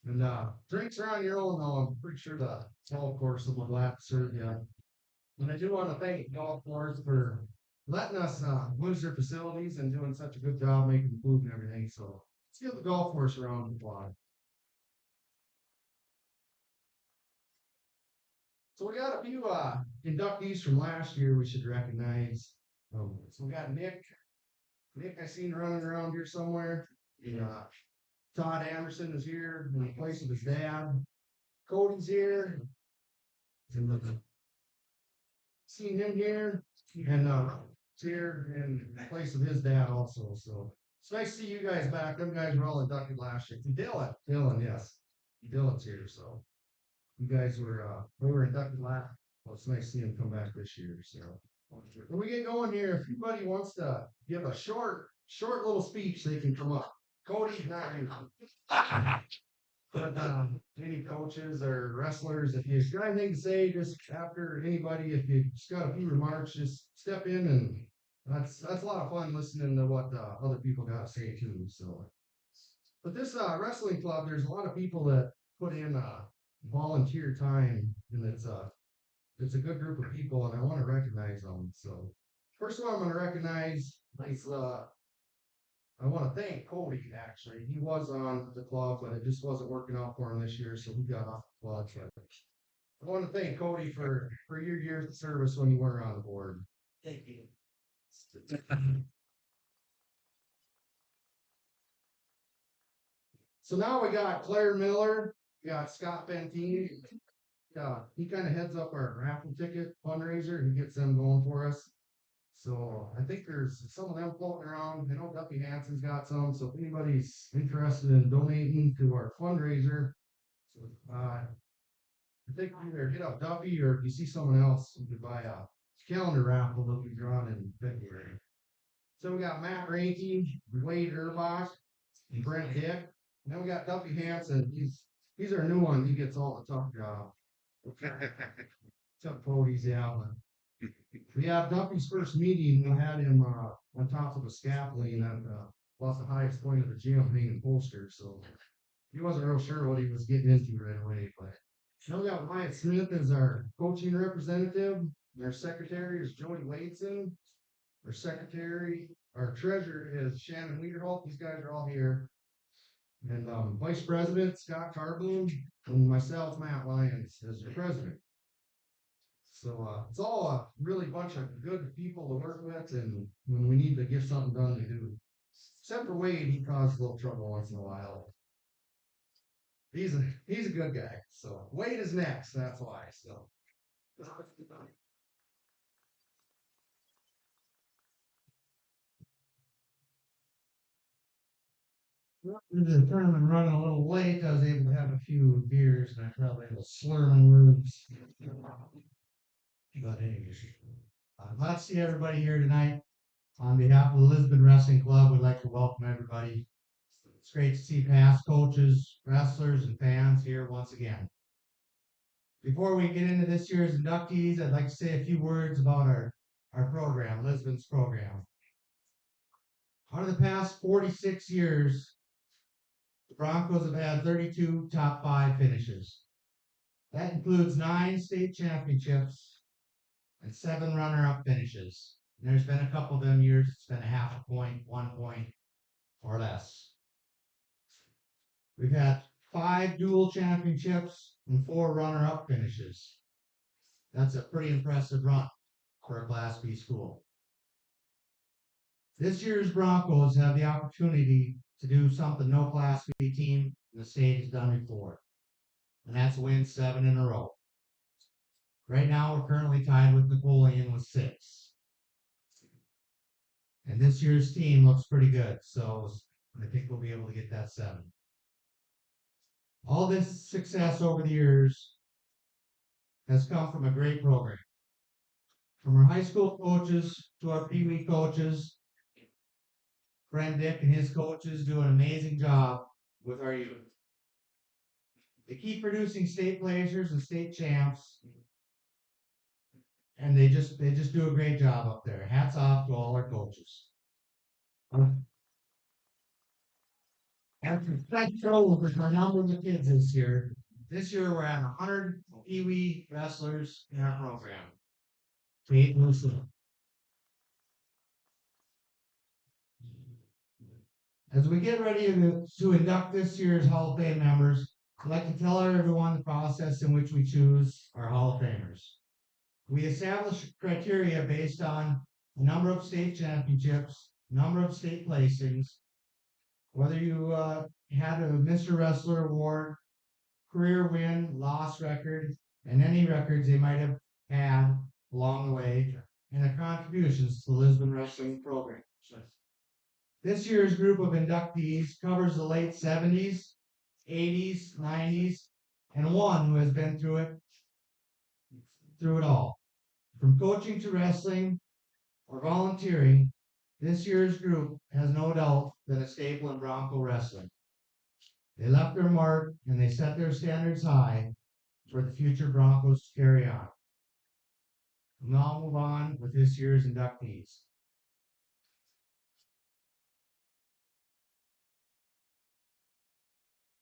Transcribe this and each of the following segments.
And drinks are on your own, though. I'm pretty sure the golf course will be glad to serve you. And I do want to thank the golf course for letting us use their facilities and doing such a good job making the food and everything. So let's give the golf course a round of applause. So we got a few inductees from last year we should recognize. So we got Nick. Nick, I seen running around here somewhere. Yeah. Todd Anderson is here in the place of his dad. Cody's here. Seen him here. And here in the place of his dad also. So it's nice to see you guys back. Them guys were all inducted last year. Dylan, yes. Dylan's here, so you guys were we were inducted last. Well, it's nice to see him come back this year. So when we get going here, if anybody wants to give a short little speech, they can come up. Cody's not here. But any coaches or wrestlers, if you got anything to say, just after anybody, if you just got a few remarks, just step in, and that's a lot of fun listening to what other people got to say too. So, but this wrestling club, there's a lot of people that put in volunteer time, and it's a good group of people, and I want to recognize them. So, first of all, I'm going to recognize is I want to thank Cody, actually. He was on the club, but it just wasn't working out for him this year, so he got off the club. But I want to thank Cody for your years of service when you were on the board. Thank you. So now we got Claire Miller, we got Scott Bentini. He kind of heads up our raffle ticket fundraiser. He gets them going for us. So I think there's some of them floating around. I know Duffy Hanson's got some. So if anybody's interested in donating to our fundraiser, so I think either hit up Duffy, or if you see someone else, you could buy a calendar raffle that'll be drawn in February. So we got Matt Ranky, Wade Erbach, and Brent Dick. And then we got Duffy Hanson. He's our new one. He gets all the tough jobs. Tough podies out. We have Duffy's first meeting. We had him on top of a scaffolding at was the highest point of the gym, hanging posters. So he wasn't real sure what he was getting into right away. But now we got Wyatt Smith as our coaching representative. And our secretary is Joey Wadeson. Our treasurer is Shannon Lederholt. These guys are all here. And Vice President Scott Carboon, and myself, Matt Lyons, as your president. So it's all a really bunch of good people to work with, and when we need to get something done, we do. Except for Wade, he causes a little trouble once in a while. He's a good guy. So Wade is next. That's why. So. The tournament running a little late. I was able to have a few beers, and I probably had a slur on words. But anyways, glad to see everybody here tonight. On behalf of the Lisbon Wrestling Club, we'd like to welcome everybody. It's great to see past coaches, wrestlers, and fans here once again. Before we get into this year's inductees, I'd like to say a few words about our program, Lisbon's program. Out of the past 46 years, the Broncos have had 32 top 5 finishes. That includes 9 state championships and 7 runner-up finishes. And there's been a couple of them years it's been a half a point, 1 point, or less. We've had 5 dual championships and 4 runner-up finishes. That's a pretty impressive run for a Class B school. This year's Broncos have the opportunity to do something no Class B team in the state has done before, and that's win 7 in a row. Right now, we're currently tied with Napoleon with 6. And this year's team looks pretty good, so I think we'll be able to get that 7. All this success over the years has come from a great program. From our high school coaches to our Pee Wee coaches, Friend Dick and his coaches do an amazing job with our youth. They keep producing state placers and state champs, and they just do a great job up there. Hats off to all our coaches. After that show with our number of the kids this year we're at 100 Pee Wee wrestlers in our program. Kate Wilson. As we get ready to induct this year's Hall of Fame members, I'd like to tell everyone the process in which we choose our Hall of Famers. We establish criteria based on the number of state championships, number of state placings, whether you had a Mr. Wrestler award, career win, loss record, and any records they might have had along the way, and their contributions to the Lisbon wrestling program. This year's group of inductees covers the late 70s, 80s, 90s, and one who has been through it all. From coaching to wrestling or volunteering, this year's group has no doubt been a staple in Bronco wrestling. They left their mark and they set their standards high for the future Broncos to carry on. We'll now move on with this year's inductees.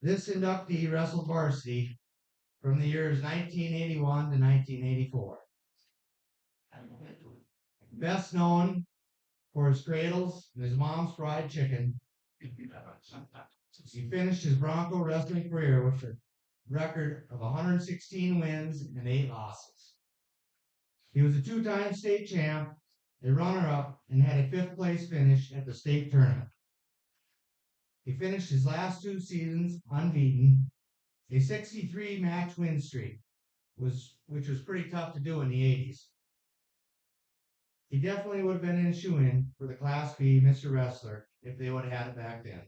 This inductee wrestled varsity from the years 1981 to 1984. Best known for his cradles and his mom's fried chicken, he finished his Bronco wrestling career with a record of 116 wins and 8 losses. He was a 2-time state champ, a runner-up, and had a 5th place finish at the state tournament. He finished his last 2 seasons unbeaten, a 63 match win streak, which was pretty tough to do in the 80s. He definitely would have been in a shoe-in for the Class B Mr. Wrestler if they would have had it back then.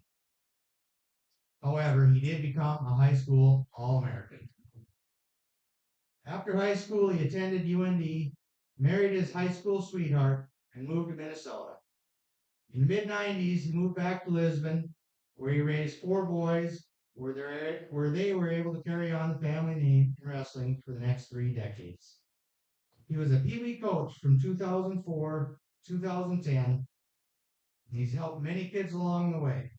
However, he did become a high school All-American. After high school, he attended UND, married his high school sweetheart, and moved to Minnesota. In the mid-90s, he moved back to Lisbon, where he raised 4 boys, where they were able to carry on the family name in wrestling for the next 3 decades. He was a Pee Wee coach from 2004 to 2010, and he's helped many kids along the way.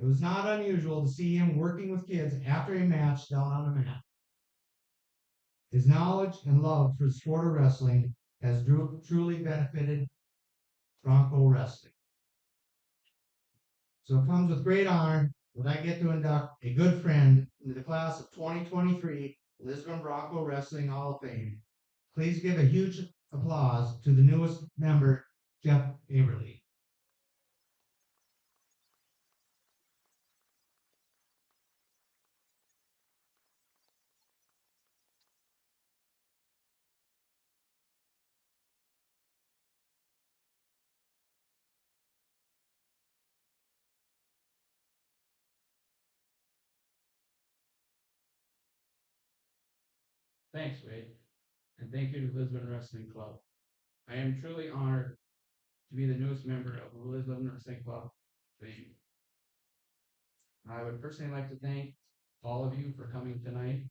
It was not unusual to see him working with kids after a match down on the mat. His knowledge and love for the sport of wrestling has truly benefited Bronco wrestling. So it comes with great honor that I get to induct a good friend into the class of 2023 Lisbon Bronco Wrestling Hall of Fame. Please give a huge applause to the newest member, Jeff Averly. Thanks, Wade, and thank you to Lisbon Wrestling Club. I am truly honored to be the newest member of the Lisbon Wrestling Club. I would personally like to thank all of you for coming tonight.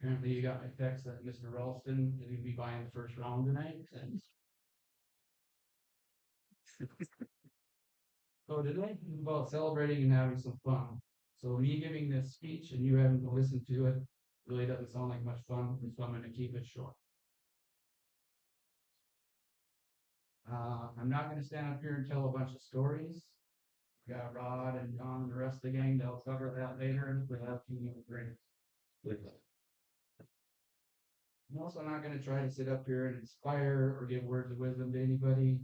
Apparently, you got my text that Mr. Ralston is going to be buying the first round tonight. So today is about celebrating and having some fun. So me giving this speech and you having to listen to it really doesn't sound like much fun, so I'm going to keep it short. I'm not going to stand up here and tell a bunch of stories. We got Rod and John and the rest of the gang. They'll cover that later and we have to drink with them. I'm also not going to try to sit up here and inspire or give words of wisdom to anybody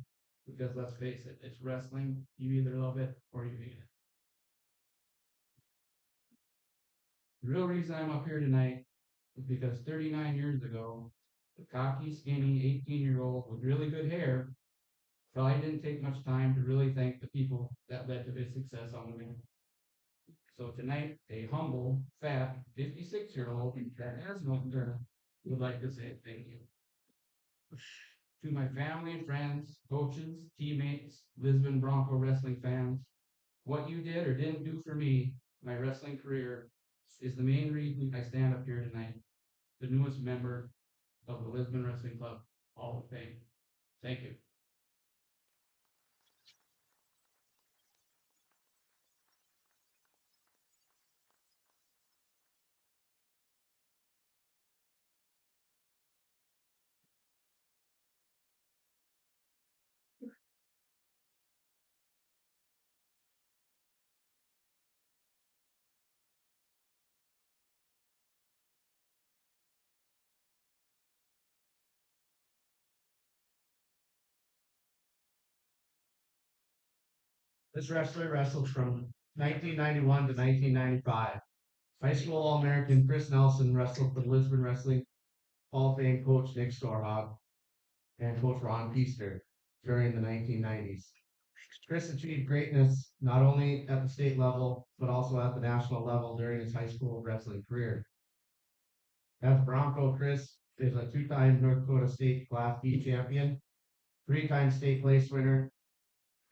because let's face it, it's wrestling. You either love it or you hate it. The real reason I'm up here tonight is because 39 years ago, the cocky, skinny 18-year-old with really good hair probably didn't take much time to really thank the people that led to his success on the ring. So tonight, a humble, fat 56-year-old that has no hair would like to say thank you. To my family and friends, coaches, teammates, Lisbon Bronco wrestling fans, what you did or didn't do for me, my wrestling career, is the main reason I stand up here tonight, the newest member of the Lisbon Wrestling Club Hall of Fame. Thank you. This wrestler wrestled from 1991 to 1995. High school All-American Chris Nelson wrestled for the Lisbon Wrestling Hall of Fame coach Nick Storhog and coach Ron Peaster during the 1990s. Chris achieved greatness not only at the state level, but also at the national level during his high school wrestling career. As a Bronco, Chris is a two-time North Dakota State Class B champion, three-time state place winner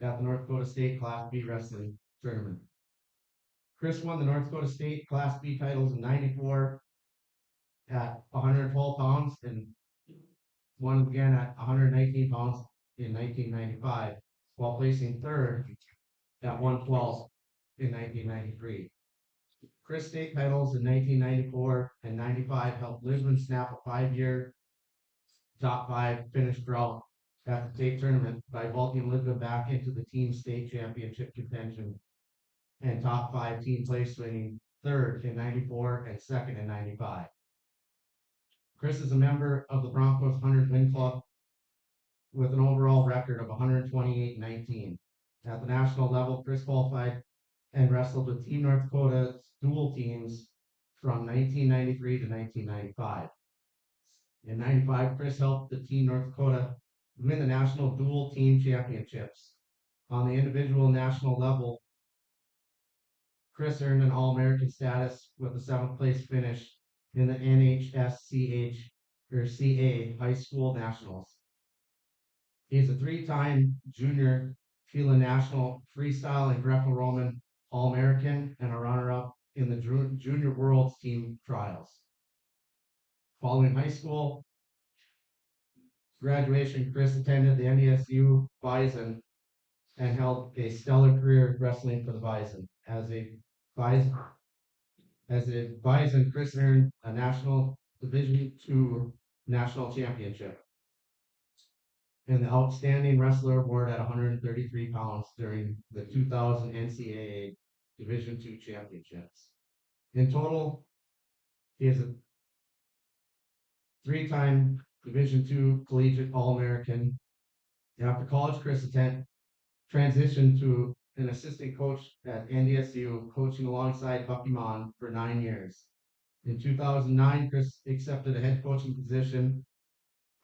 at the North Dakota State Class B wrestling tournament. Chris won the North Dakota State Class B titles in 94 at 112 pounds and won again at 119 pounds in 1995, while placing third at 112 in 1993. Chris state titles in 1994 and 95 helped Lisbon snap a 5-year top 5 finish drought at the state tournament by vaulting Lisbon back into the team state championship contention and top 5 team place, winning third in 94 and second in 95. Chris is a member of the Broncos 100 win club with an overall record of 128-19. At the national level, Chris qualified and wrestled with Team North Dakota's dual teams from 1993 to 1995. In 95, Chris helped the Team North Dakota win the national dual team championships. On the individual national level, Chris earned an All-American status with a 7th place finish in the NHSCH or CA High School Nationals. He's a 3-time junior Fila National Freestyle and Greco-Roman All-American and a runner-up in the Junior Worlds Team Trials. Following high school graduation, Chris attended the NDSU Bison and held a stellar career wrestling for the Bison. As a Bison, Chris earned a National Division II National Championship and the Outstanding Wrestler Award at 133 pounds during the 2000 NCAA Division II Championships. In total, he is a 3-time Division II Collegiate All-American. After college, Chris transitioned to an assistant coach at NDSU, coaching alongside Bucky Mon for 9 years. In 2009, Chris accepted a head coaching position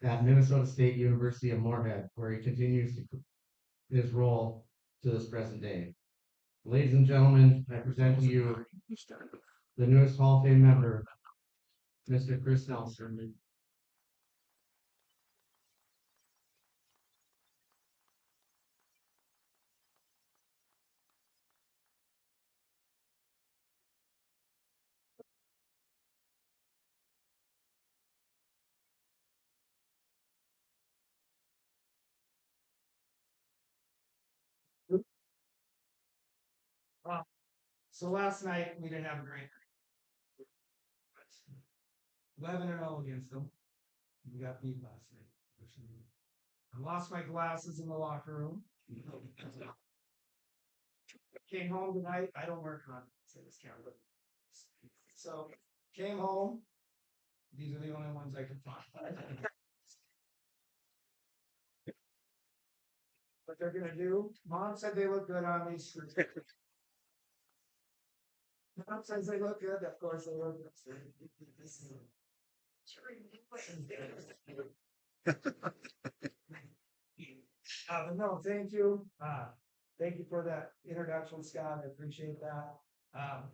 at Minnesota State University of Moorhead, where he continues his role to this present day. Ladies and gentlemen, I present to you the newest Hall of Fame member, Mr. Chris Nelson. So last night we didn't have a great night. 11-0 against them. We got beat last night. I lost my glasses in the locker room. Came home tonight. I don't work on this camera. So came home. These are the only ones I could find. What they're gonna do? Mom said they look good on these. Mom says they look good. Of course they look good. No, thank you. Thank you for that introduction, Scott. I appreciate that.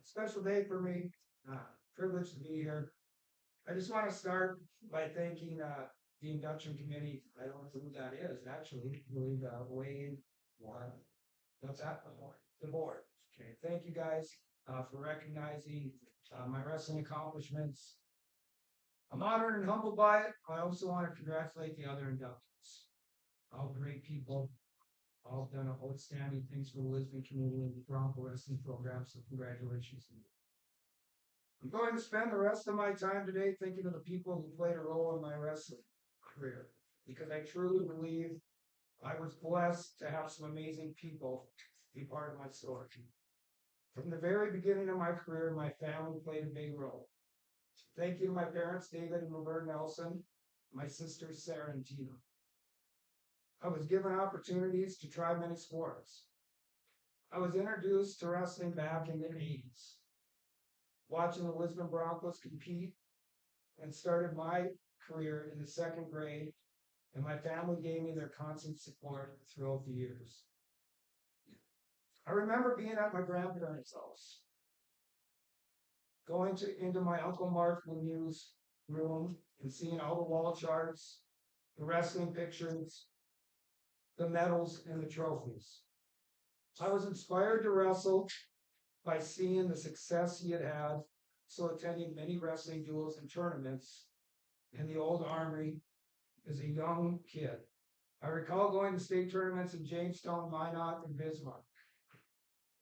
Special day for me. Privileged to be here. I just want to start by thanking the induction committee. I don't know who that is, actually. Wayne. What's that? The board. Okay. Thank you guys for recognizing my wrestling accomplishments. I'm honored and humbled by it. I also want to congratulate the other inductees. All great people. All done outstanding things for the Lisbon community and the Bronco wrestling program. So congratulations. I'm going to spend the rest of my time today thinking of the people who played a role in my wrestling career, because I truly believe I was blessed to have some amazing people be part of my story. From the very beginning of my career, my family played a big role. Thank you to my parents, David and Roberta Nelson, my sisters, Sarah and Tina. I was given opportunities to try many sports. I was introduced to wrestling back in the 80s, watching the Lisbon Broncos compete, and started my career in the second grade, and my family gave me their constant support throughout the years. I remember being at my grandparents' house, going into my Uncle Mark Lemieux's room and seeing all the wall charts, the wrestling pictures, the medals, and the trophies. I was inspired to wrestle by seeing the success he had had, so attending many wrestling duels and tournaments in the old armory as a young kid. I recall going to state tournaments in Jamestown, Minot, and Bismarck,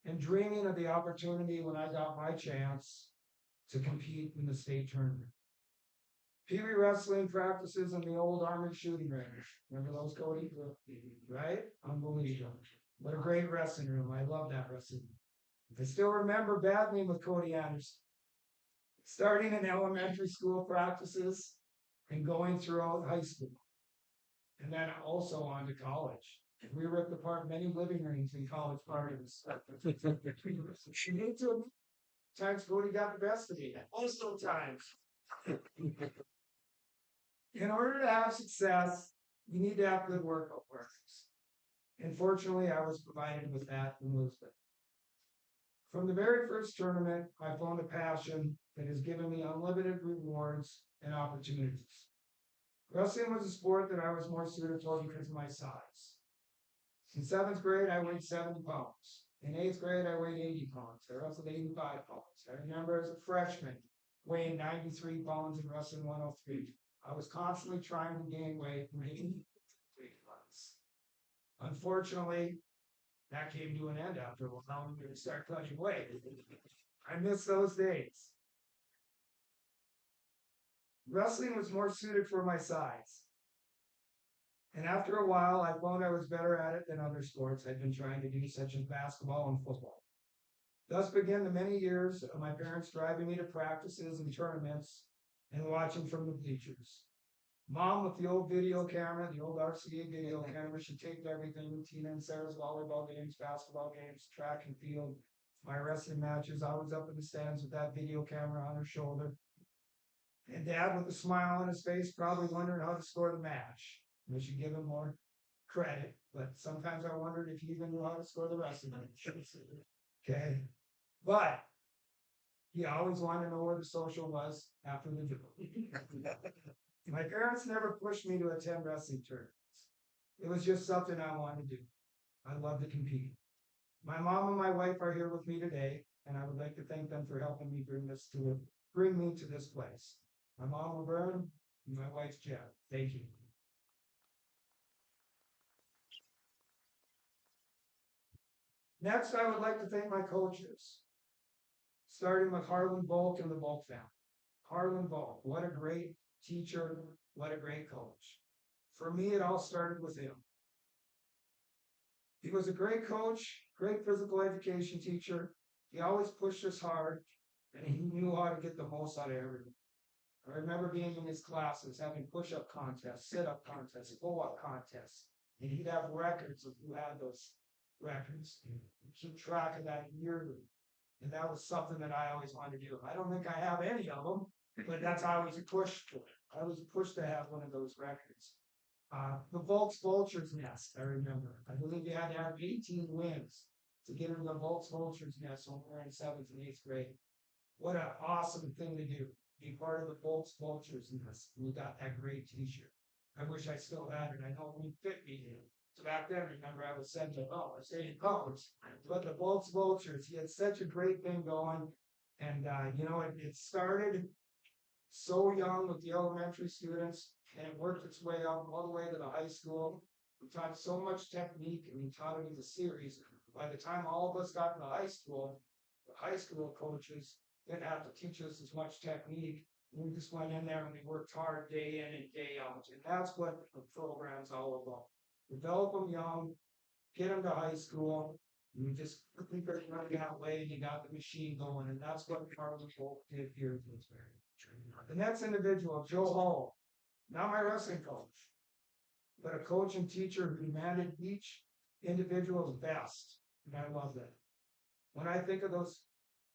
and dreaming of the opportunity when I got my chance to compete in the state tournament. Pee Wee wrestling practices in the old armory shooting range. Remember those, Cody? Right? Unbelievable. What a great wrestling room. I love that wrestling room. I still remember battling with Cody Anderson, starting in elementary school practices and going throughout high school, and then also on to college. We ripped apart many living rooms in college parties. She need to times Cody got the best of me. Also times. In order to have success, you need to have good workout partners. And fortunately, I was provided with that in Lisbon. From the very first tournament, I found a passion that has given me unlimited rewards and opportunities. Wrestling was a sport that I was more suited for because of my size. In 7th grade, I weighed 70 pounds. In 8th grade, I weighed 80 pounds. I wrestled 85 pounds. I remember as a freshman weighing 93 pounds and wrestling 103. I was constantly trying to gain weight and gain 3 months. Unfortunately, that came to an end after a while. I'm going to start cutting weight. I miss those days. Wrestling was more suited for my size. And after a while, I found I was better at it than other sports I'd been trying to do, such as basketball and football. Thus began the many years of my parents driving me to practices and tournaments and watching from the bleachers. Mom, with the old video camera, the old RCA video camera, she taped everything. Tina and Sarah's volleyball games, basketball games, track and field, my wrestling matches. I was up in the stands with that video camera on her shoulder. And Dad, with a smile on his face, probably wondering how to score the match. We should give him more credit, but sometimes I wondered if he even knew how to score the wrestling match. Okay. But he always wanted to know where the social was after the duel. My parents never pushed me to attend wrestling tournaments. It was just something I wanted to do. I love to compete. My mom and my wife are here with me today, and I would like to thank them for helping me bring me to this place. My mom, Laverne, and my wife's Jeff. Thank you. Next, I would like to thank my coaches, starting with Harlan Volk and the Volk family. Harlan Volk, what a great teacher, what a great coach. For me, it all started with him. He was a great coach, great physical education teacher. He always pushed us hard, and he knew how to get the most out of everyone. I remember being in his classes, having push-up contests, sit-up contests, pull-up contests, and he'd have records of who had those records. Keep track of that yearly. And that was something that I always wanted to do. I don't think I have any of them, but that's how I was pushed for. I was pushed to have one of those records. The Volks Vultures Nest, I remember. I believe you had to have 18 wins to get into the Volks Vultures Nest when we were in 7th and 8th grade. What an awesome thing to do. Be part of the Volks Vultures Nest. We got that great t-shirt. I wish I still had it. I know it would fit me here. So back then, remember, I was sent to St. College. But the Volks Vultures, he had such a great thing going. And, it started so young with the elementary students, and it worked its way up all the way to the high school. We taught so much technique, and we taught it as a series. By the time all of us got to high school, the high school coaches didn't have to teach us as much technique. We just went in there and we worked hard day in and day out. And that's what the program's all about. Develop them young, get them to high school. You just quickly running that way and you got the machine going. And that's what Harlan Volk did here in Pittsburgh. The next individual, Joe Hall, not my wrestling coach, but a coach and teacher who demanded each individual's best. And I love that. When I think of those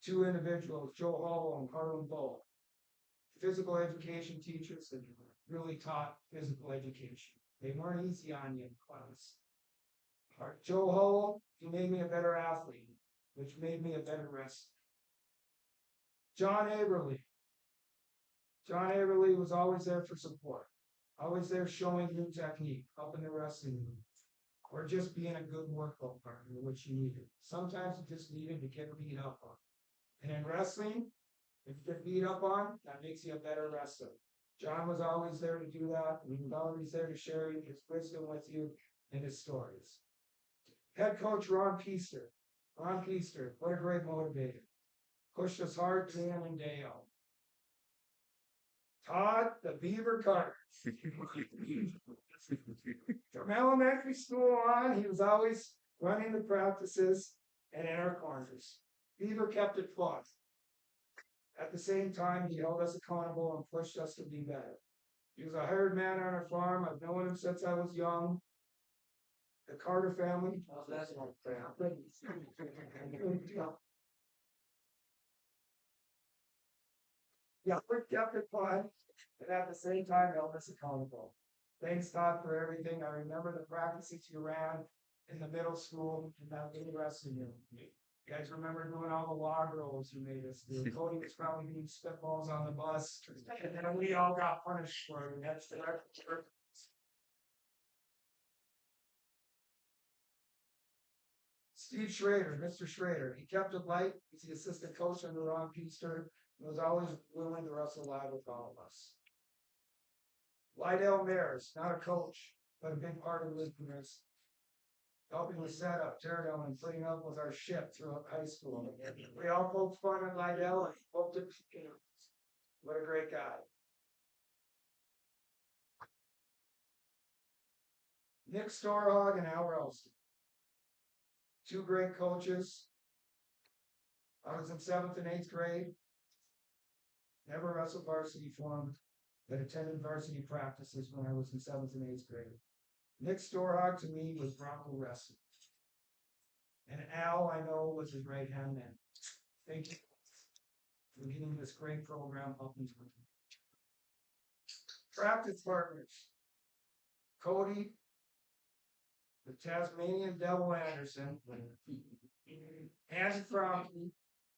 two individuals, Joe Hall and Harlan Bow, physical education teachers that really taught physical education. They weren't easy on you in class. Joe Hall, he made me a better athlete, which made me a better wrestler. John Averly. John Averly was always there for support, always there showing new technique, helping the wrestling room, or just being a good workout partner, which you needed. Sometimes you just needed to get beat up on. And in wrestling, if you get beat up on, that makes you a better wrestler. John was always there to do that. He was always there to share his wisdom with you and his stories. Head coach Ron Peaster. Ron Peaster, what a great motivator. Pushed us hard day in and day out. Todd, the Beaver Carter. From elementary school on, he was always running the practices and in our corners. Beaver kept it fun. At the same time, he held us accountable and pushed us to be better. He was a hired man on our farm. I've known him since I was young. The Carter family. Oh, that's not family. Yeah, we kept it fun, and at the same time held us accountable. Thanks, Todd, for everything. I remember the practices you ran in the middle school and that little wrestling room. You guys remember doing all the log rolls you made us do. Cody was probably doing spitballs on the bus, and then we all got punished for it. That's the Steve Schrader, Mr. Schrader, he kept it light. He's the assistant coach under Ron Peaster. He was always willing to wrestle live with all of us. Lydell Mares, not a coach, but a big part of Lisboners. Helping with setup, teardown, and putting up with our shit throughout high school. We all poked fun at Lydell and hoped it. What a great guy. Nick Storhog and Al Ralston. Two great coaches. I was in 7th and 8th grade. Never wrestled varsity for him, but attended varsity practices when I was in 7th and 8th grade. Nick Storhog to me was Bronco wrestling. And Al, I know, was his right hand man. Thank you for getting this great program up and running. Practice partners. Cody, the Tasmanian Devil Anderson, Andy Franke,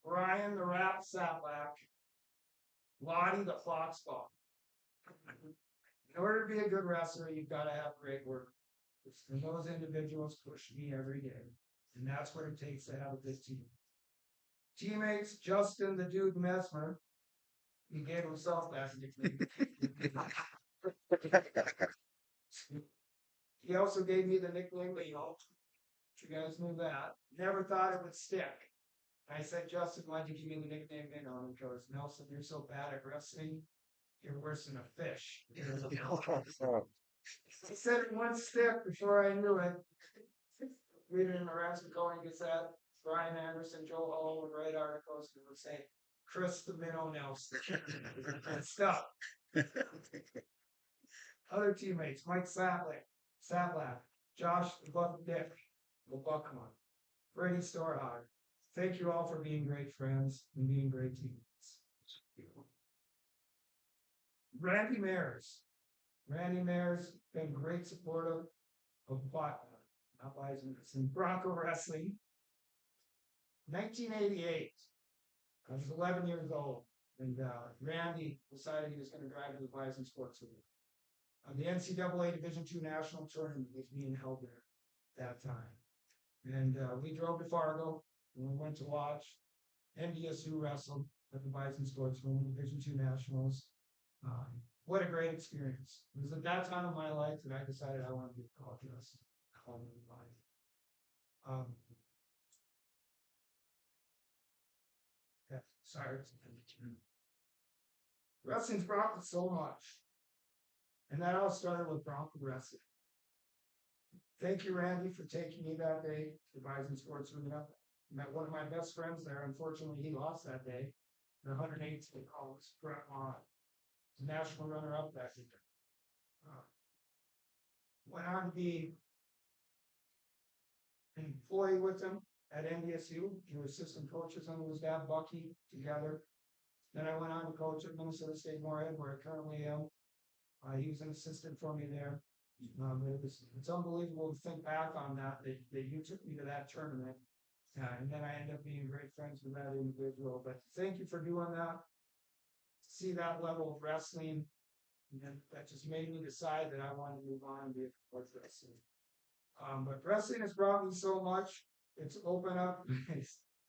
Brian the Rap Satlak, Lottie the Foxball. In order to be a good wrestler, you've got to have great work. And those individuals push me every day. And that's what it takes to have a good team. Teammates, Justin the Dude Mesmer. He gave himself that nickname. He also gave me the nickname Leo. You guys knew that. Never thought it would stick. I said, Justin, why'd you give me the nickname Leo? Because Nelson, you're so bad at wrestling, you're worse than a fish. He said it wouldn't stick before I knew it. Read it in the Ralston Gazette. Brian Anderson, Joe Hall would write articles that would say, Chris the Minnow Nelson. And stuff. Other teammates, Mike Satlak, Josh the Buck Dick, the Buckman, Freddie Storhog. Thank you all for being great friends and being great teammates. Randy Mares. Randy Mares been great supporter of Bronco wrestling. 1988. I was 11 years old, and Randy decided he was going to drive to the Bison Sports Center. The NCAA Division II National Tournament was being held there that time. And we drove to Fargo, and we went to watch NDSU wrestle at the Bison Sports Room, Division II Nationals. What a great experience. It was at that time of my life that I decided I wanted to be a college wrestler. Yeah, sorry. Wrestling's brought me so much. And that all started with Bronco wrestling. Thank you, Randy, for taking me that day to Bison Sports Room. Met one of my best friends there. Unfortunately, he lost that day. The 108th they call us Brett Mott. National runner-up that year. Went on to be an employee with him at NDSU. We were assistant coaches under his dad, Bucky, together. Then I went on to coach at Minnesota State Moorhead, where I currently am. He was an assistant for me there. It's unbelievable to think back on that you took me to that tournament. And then I ended up being great friends with that individual. But thank you for doing that. See that level of wrestling, and that just made me decide that I wanted to move on and be a coach wrestling. But wrestling has brought me so much. It's opened up.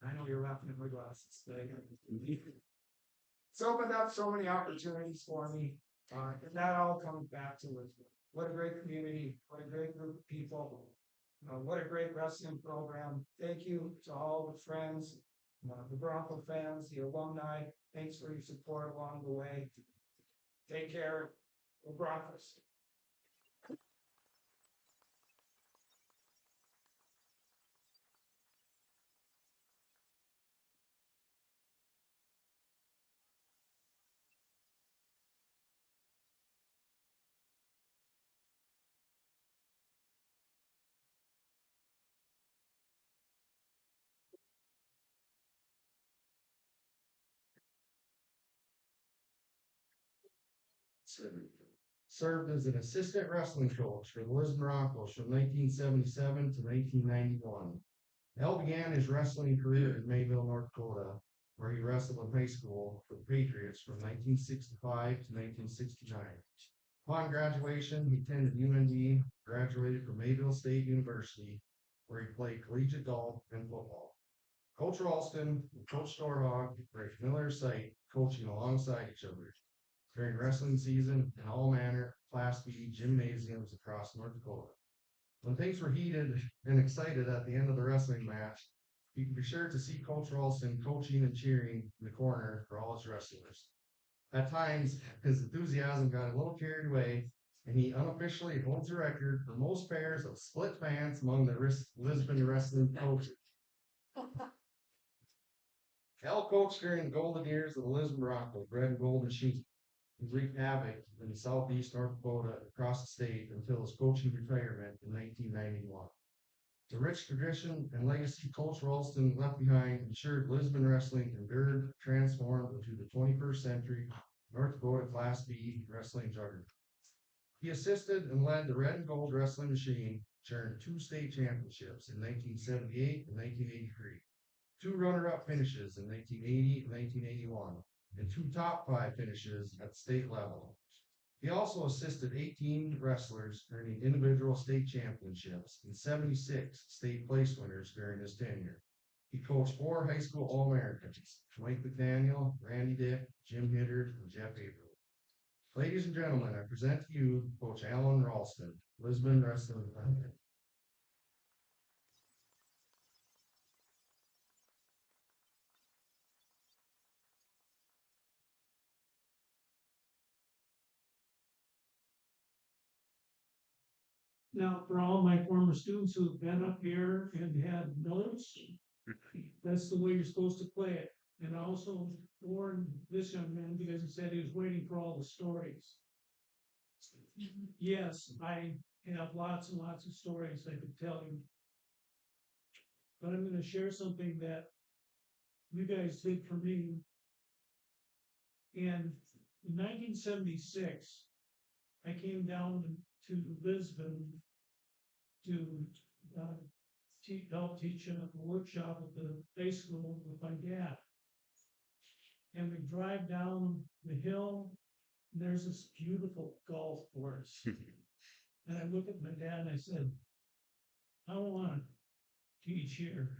I know you're laughing at my glasses. It's opened up so many opportunities for me. And that all comes back to Lisbon. What a great community. What a great group of people. What a great wrestling program. Thank you to all the friends, the Bronco fans, the alumni. Thanks for your support along the way. Take care. Go Broncos. Served as an assistant wrestling coach for the Lisbon Broncos from 1977 to 1991. Al began his wrestling career in Mayville, North Dakota, where he wrestled in high school for the Patriots from 1965 to 1969. Upon graduation, he attended UND, graduated from Mayville State University, where he played collegiate golf and football. Coach Ralston and Coach Storhog were a familiar sight, coaching alongside each other during wrestling season in all manner Class B gymnasiums across North Dakota. When things were heated and excited at the end of the wrestling match, you can be sure to see Coach Ralston coaching and cheering in the corner for all his wrestlers. At times, his enthusiasm got a little carried away, and he unofficially holds the record for most pairs of split pants among the Lisbon wrestling coaches. Al coached during the golden years of the Lisbon Broncos, red and gold machine. He wreaked havoc in southeast North Dakota across the state until his coaching retirement in 1991. The rich tradition and legacy Coach Ralston left behind ensured Lisbon wrestling endured, transformed into the 21st century North Dakota Class B wrestling juggernaut. He assisted and led the red and gold wrestling machine, which earned 2 state championships in 1978 and 1983, 2 runner-up finishes in 1980 and 1981, and 2 top 5 finishes at state level. He also assisted 18 wrestlers earning individual state championships and 76 state place winners during his tenure. He coached 4 high school All-Americans, Mike McDaniel, Randy Dick, Jim Hiddard, and Jeff Averly. Ladies and gentlemen, I present to you Coach Alan Ralston, Lisbon Wrestling Department. Now, for all my former students who've been up here and had notes, that's the way you're supposed to play it. And I also warned this young man because he said he was waiting for all the stories. Yes, I have lots and lots of stories I could tell you. But I'm going to share something that you guys did for me. And in 1976, I came down to Lisbon to help teach a workshop at the high school with my dad. And we drive down the hill, and there's this beautiful golf course. And I look at my dad and I said, I want to teach here.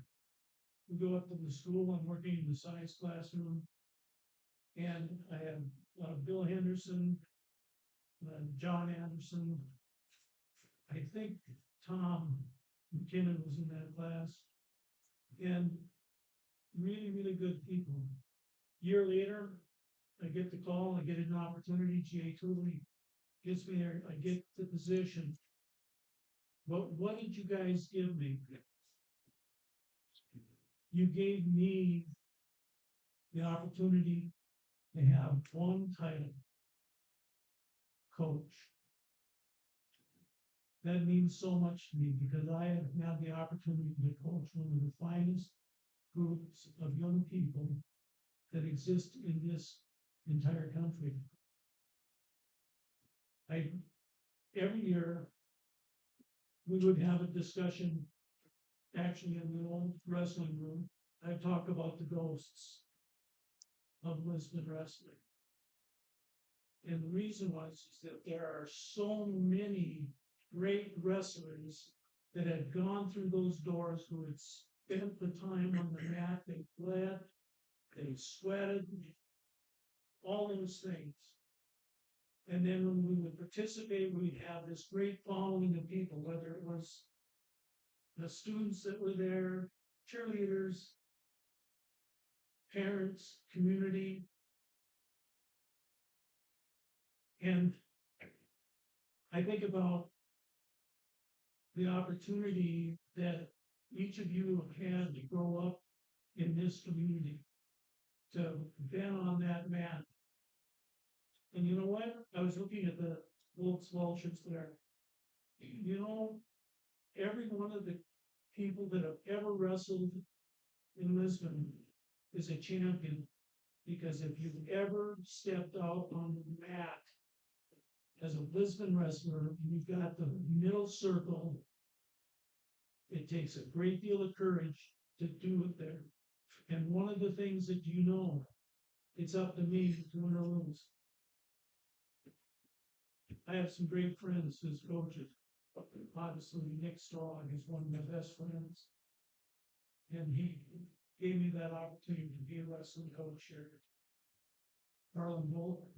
We go up to the school, I'm working in the science classroom, and I have Bill Henderson, John Anderson, I think Tom McKinnon was in that class, and really, really good people. Year later, I get the call, I get an opportunity, G.A. Cooley gets me there, I get the position. But what did you guys give me? You gave me the opportunity to have one title, coach. that means so much to me because I have had the opportunity to coach one of the finest groups of young people that exist in this entire country. Every year we would have a discussion, actually in the old wrestling room. I talk about the ghosts of Lisbon wrestling. And the reason is that there are so many great wrestlers that had gone through those doors who had spent the time on the mat, they bled, they sweated, all those things. And then when we would participate, we'd have this great following of people, whether it was the students that were there, cheerleaders, parents, community. And I think about the opportunity that each of you have had to grow up in this community, to been on that mat. And you know what? I was looking at the Wolves Vultures there. You know, every one of the people that have ever wrestled in Lisbon is a champion, because if you've ever stepped out on the mat as a Lisbon wrestler, you've got the middle circle. It takes a great deal of courage to do it there. And one of the things that you know, it's up to me to win or lose. I have some great friends as coaches. Obviously, Nick Strong is one of my best friends. And he gave me that opportunity to be a wrestling coach here. Harlan Bolt.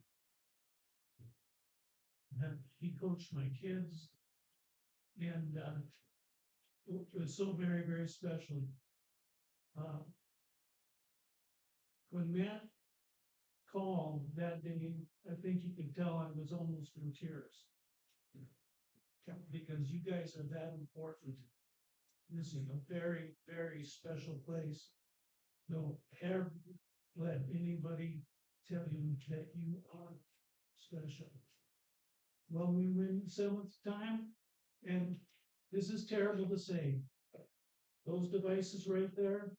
And he coached my kids. And it was so very, very special. When Matt called that day, I think you could tell I was almost in tears. Because you guys are that important. This is a very, very special place. Don't ever let anybody tell you that you are special. Well, we win 7th time, and this is terrible to say. Those devices right there,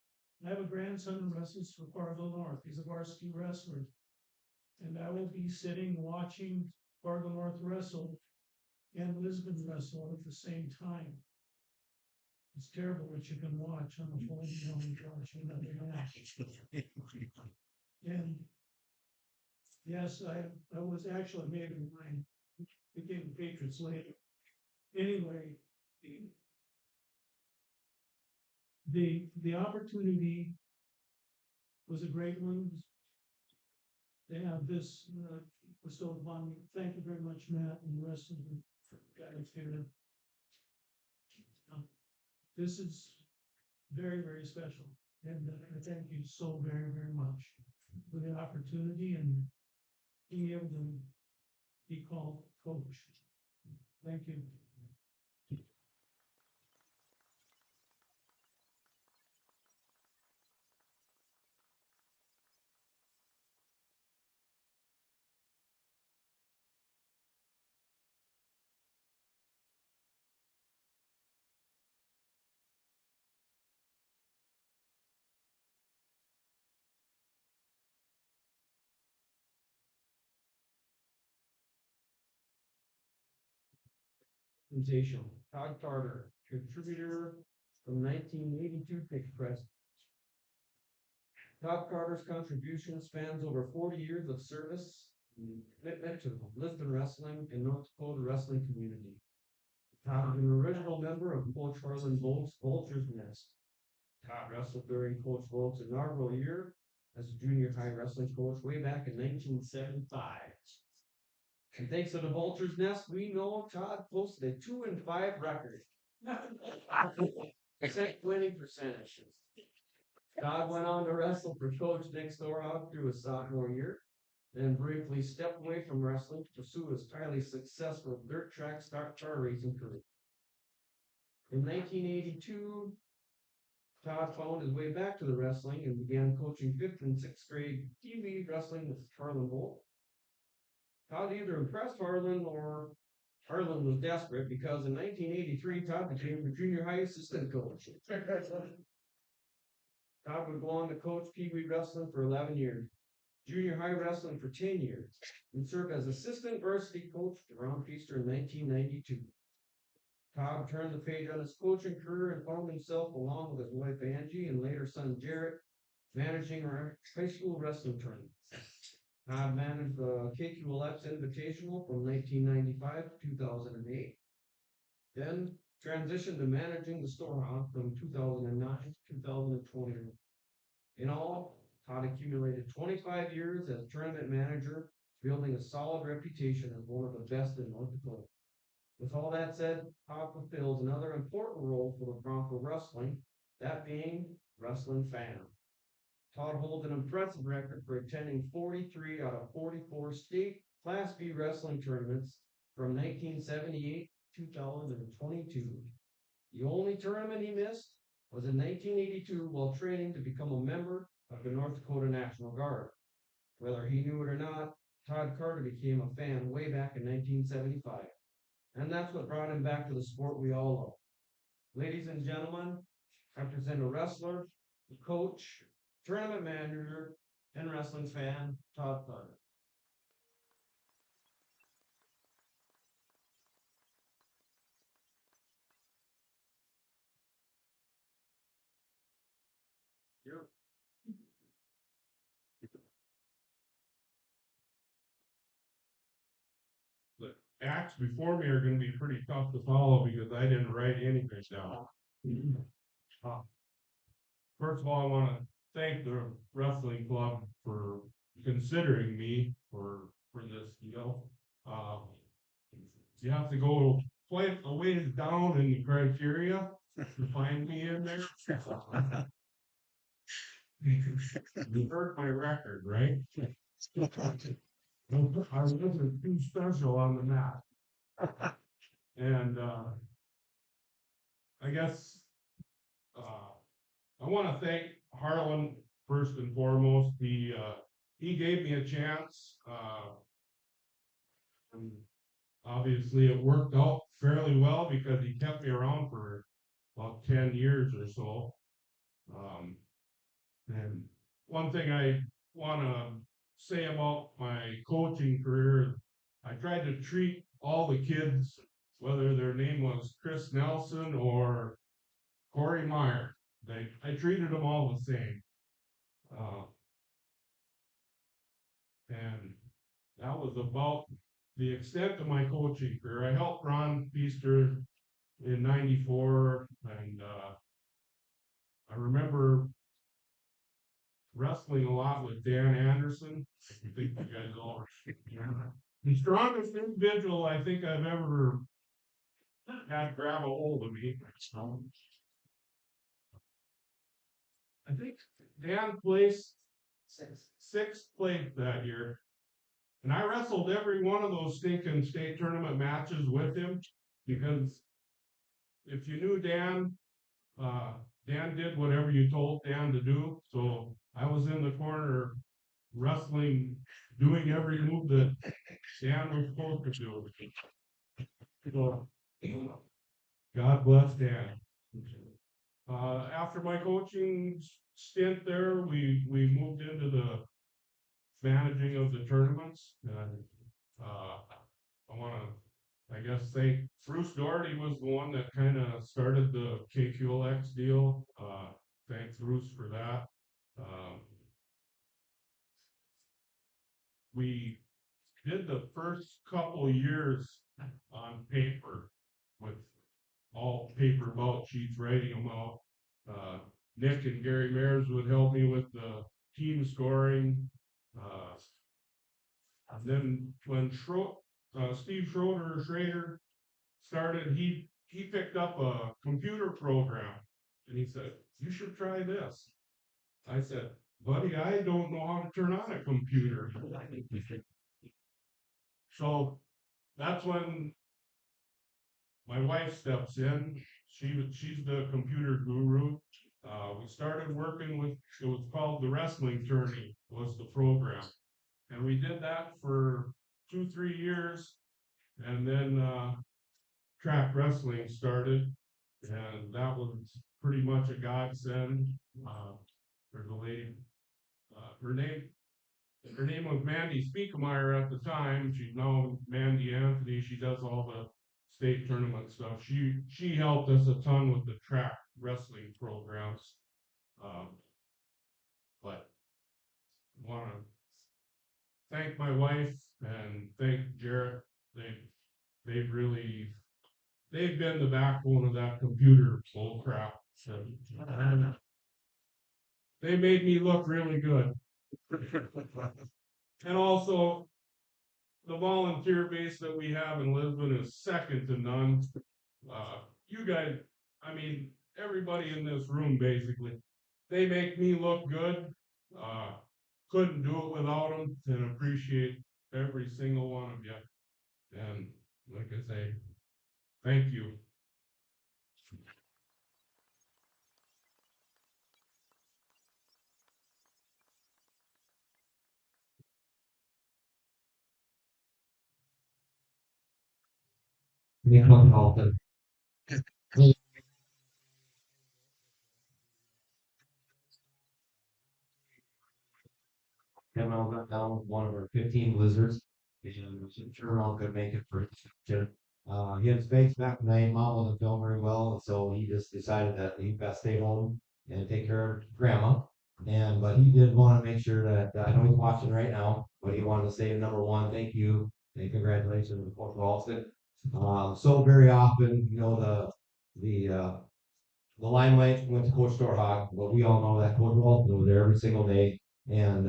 I have a grandson who wrestles for Fargo North. He's a varsity wrestler. And I will be sitting watching Fargo North wrestle and Lisbon wrestle at the same time. It's terrible what you can watch on the phone, you know, watching another match. And yes, I was actually made in mine. Became Patriots later. Anyway, the opportunity was a great one. They have this bestowed upon me. Thank you very much, Matt, and the rest of the guys here. This is very, very special. And I thank you so very, very much for the opportunity and being able to be called coach. Thank you. Presentation. Todd Carter, contributor from 1982 to present. Todd Carter's contribution spans over 40 years of service and commitment to the Lisbon wrestling and North Dakota wrestling community. Todd is an original member of Coach Harlan Bolt's Vultures Nest. Todd wrestled during Coach Bolt's inaugural year as a junior high wrestling coach way back in 1975. And thanks to the Vultures Nest, we know Todd posted a 2-5 record. Winning percentage. Todd went on to wrestle for Coach next door out through his sophomore year, then briefly stepped away from wrestling to pursue his highly successful dirt track car racing career. In 1982, Todd found his way back to the wrestling and began coaching 5th and 6th grade TV wrestling with Harlan Bolt. Todd either impressed Harlan or Harlan was desperate because in 1983, Todd became the junior high assistant coach. Todd would go on to coach Pee Wee wrestling for 11 years, junior high wrestling for 10 years, and served as assistant varsity coach to Ron Feaster in 1992. Todd turned the page on his coaching career and found himself, along with his wife Angie and later son Jarrett, managing our high school wrestling tournaments. Todd managed the KQLX Invitational from 1995 to 2008. Then transitioned to managing the Storehouse from 2009 to 2021. In all, Todd accumulated 25 years as tournament manager, building a solid reputation as one of the best in North Dakota. With all that said, Todd fulfills another important role for the Bronco Wrestling, that being wrestling fan. Todd holds an impressive record for attending 43 out of 44 state Class B wrestling tournaments from 1978 to 2022. The only tournament he missed was in 1982 while training to become a member of the North Dakota National Guard. Whether he knew it or not, Todd Carter became a fan way back in 1975. And that's what brought him back to the sport we all love. Ladies and gentlemen, I present a wrestler, a coach, tournament manager, and wrestling fan, Todd Carter. The acts before me are gonna be pretty tough to follow because I didn't write anything down. First of all, I wanna thank the wrestling club for considering me for this deal. You have to go quite a ways down in the criteria to find me in there. You heard my record, right? I wasn't too special on the map. And I guess I want to thank Harlan first and foremost. He gave me a chance. And obviously it worked out fairly well because he kept me around for about 10 years or so. And one thing I want to say about my coaching career, I tried to treat all the kids, whether their name was Chris Nelson or Corey Meyer, I treated them all the same. And that was about the extent of my coaching career. I helped Ron Feaster in '94, and I remember wrestling a lot with Dan Anderson. I think you guys all the strongest individual I think I've ever had grab a hold of me. I think Dan placed sixth place that year. And I wrestled every one of those stinking state tournament matches with him because if you knew Dan, Dan did whatever you told Dan to do. So I was in the corner wrestling, doing every move that Dan was supposed to do. So, God bless Dan. After my coaching stint there, we moved into the managing of the tournaments, and I want to, I guess, thank Bruce Doherty was the one that kind of started the KQLX deal. Thanks Bruce for that. We did the first couple years on paper with all paper bout sheets, writing them out. Nick and Gary Mayers would help me with the team scoring. And then when Steve Schrader started, he picked up a computer program and he said, "You should try this." I said, "Buddy, I don't know how to turn on a computer." So that's when my wife steps in. She's the computer guru. We started working with, it was called the Wrestling Tourney was the program. And we did that for 2-3 years. And then track wrestling started, and that was pretty much a godsend. There's a lady, her name was Mandy Speakemeyer at the time. She's now Mandy Anthony. She does all the state tournament stuff. She helped us a ton with the track wrestling programs. But want to thank my wife and thank Jarrett. They've really they've been the backbone of that computer bull crap. And they made me look really good. And also, the volunteer base that we have in Lisbon is second to none. You guys, I mean, everybody in this room basically, they make me look good. Couldn't do it without them, and appreciate every single one of you. And like I say, thank you. Me and Ralston. Kevin all got down with one of our 15 blizzards. And sure all could make it for dinner. He had his bags back tonight. Mom wasn't feeling very well, and so he just decided that he best stay home and take care of grandma. But he did want to make sure that I know he's watching right now, but he wanted to say number one, thank you and congratulations to Coach Ralston. So very often, the limelight went to Coach Storhog, but we all know that Coach Ralston was there every single day, and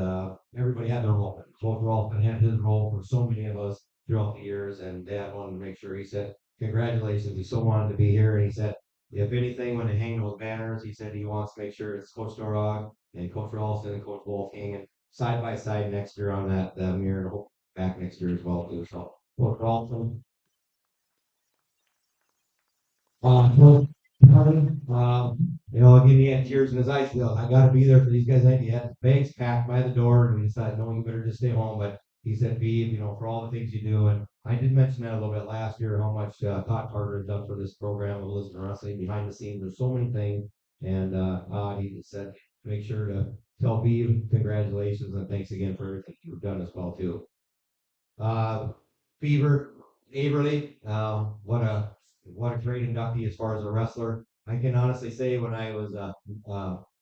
everybody had their role. Coach Ralston had his role for so many of us throughout the years, and Dad wanted to make sure he said, congratulations, he so wanted to be here, and he said, if anything, when they hang those banners, he said he wants to make sure it's Coach Storhog and Coach Ralston and Coach Wolf hanging side by side next year on that mirror, and hope back next year as well, too. So, Coach Ralston, well, again, he had tears in his eyes. I got to be there for these guys. He had his bags packed by the door, and he decided, no, you better just stay home. But he said, Beeb, for all the things you do. And I did mention that a little bit last year, how much Todd Carter has done for this program of Lisbon Wrestling behind the scenes. There's so many things. And he just said, make sure to tell Beeb congratulations and thanks again for everything you've done as well, too. Beaver, Averly, what a great inductee as far as a wrestler. I can honestly say when I was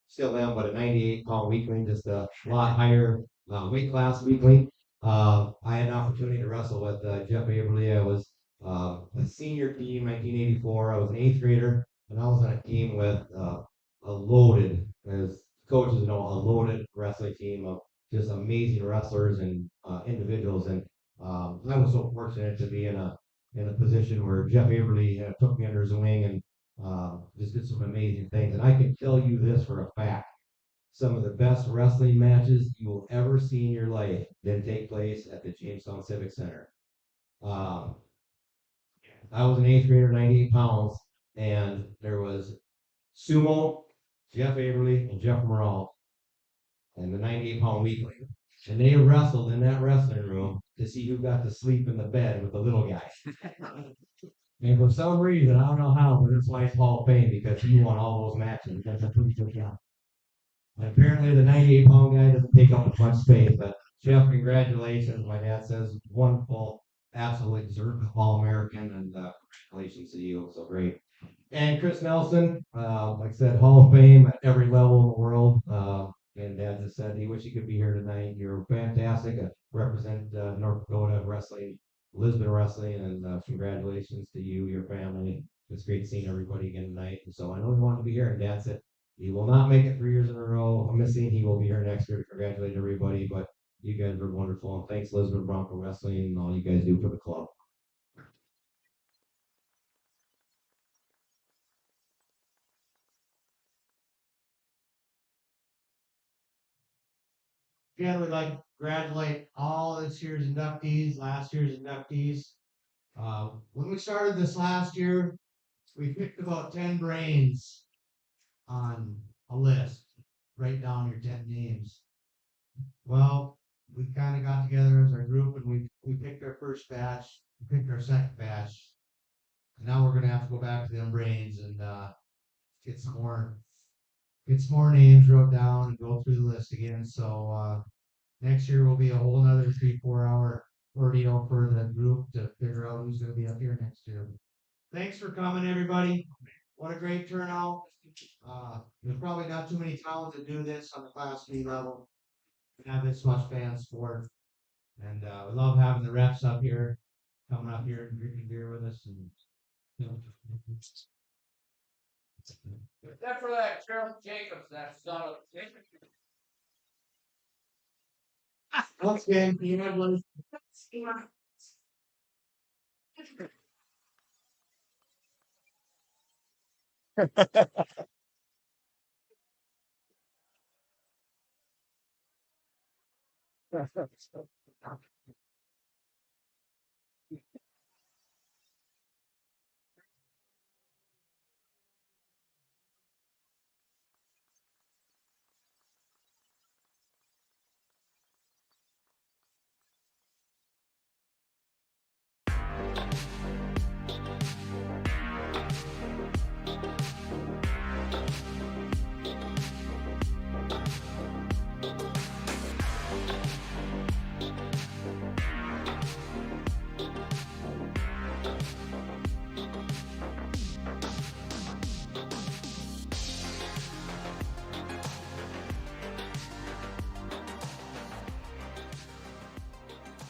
still am, but a 98-pound weakling, just a lot higher weight class weakling. I had an opportunity to wrestle with Jeff Averly. I was a senior team, 1984. I was an eighth grader, and I was on a team with a loaded, as coaches know, a loaded wrestling team of just amazing wrestlers and individuals. And I was so fortunate to be in a position where Jeff Averly took me under his wing and just did some amazing things. And I can tell you this for a fact: some of the best wrestling matches you will ever see in your life didn't take place at the Jamestown Civic Center. Um, I was an eighth grader, 98 pounds, and there was Sumo, Jeff Averly, and Jeff Morale, and the 98-pound weakling. And they wrestled in that wrestling room to see who got to sleep in the bed with the little guy. And for some reason, I don't know how, but it's why it's Hall of Fame, because he won all those matches. That's a pretty good job. And apparently the 98-pound guy doesn't take up much space, but Jeff, congratulations. My dad says wonderful, absolutely deserved All-American, and congratulations to you. So great. And Chris Nelson, like I said, Hall of Fame at every level in the world. And Dad just said he wished he could be here tonight. You're fantastic. Represent North Dakota wrestling, Lisbon wrestling, and congratulations to you, your family. It's great seeing everybody again tonight. And so I know he wanted to be here, and Dad said he will not make it 3 years in a row. I'm missing. He will be here next year to congratulate everybody. But you guys were wonderful, and thanks Lisbon Bronco Wrestling and all you guys do for the club. Again, we'd like to congratulate all this year's inductees, last year's inductees. When we started this last year, we picked about 10 brains on a list. Write down your 10 names. Well, we kind of got together as our group and we picked our first batch, we picked our second batch. And now we're gonna have to go back to them brains and get some more names wrote down and go through the list again. So next year will be a whole nother 3-4 hour ordeal for the group to figure out who's gonna be up here next year. Thanks for coming, everybody. What a great turnout. There's probably not too many towns that do this on the Class B level. Have this much fan support. And we love having the reps up here, coming up here and drinking beer with us. And you know. Except for that Cheryl Jacobs, that son of Once again, you have one.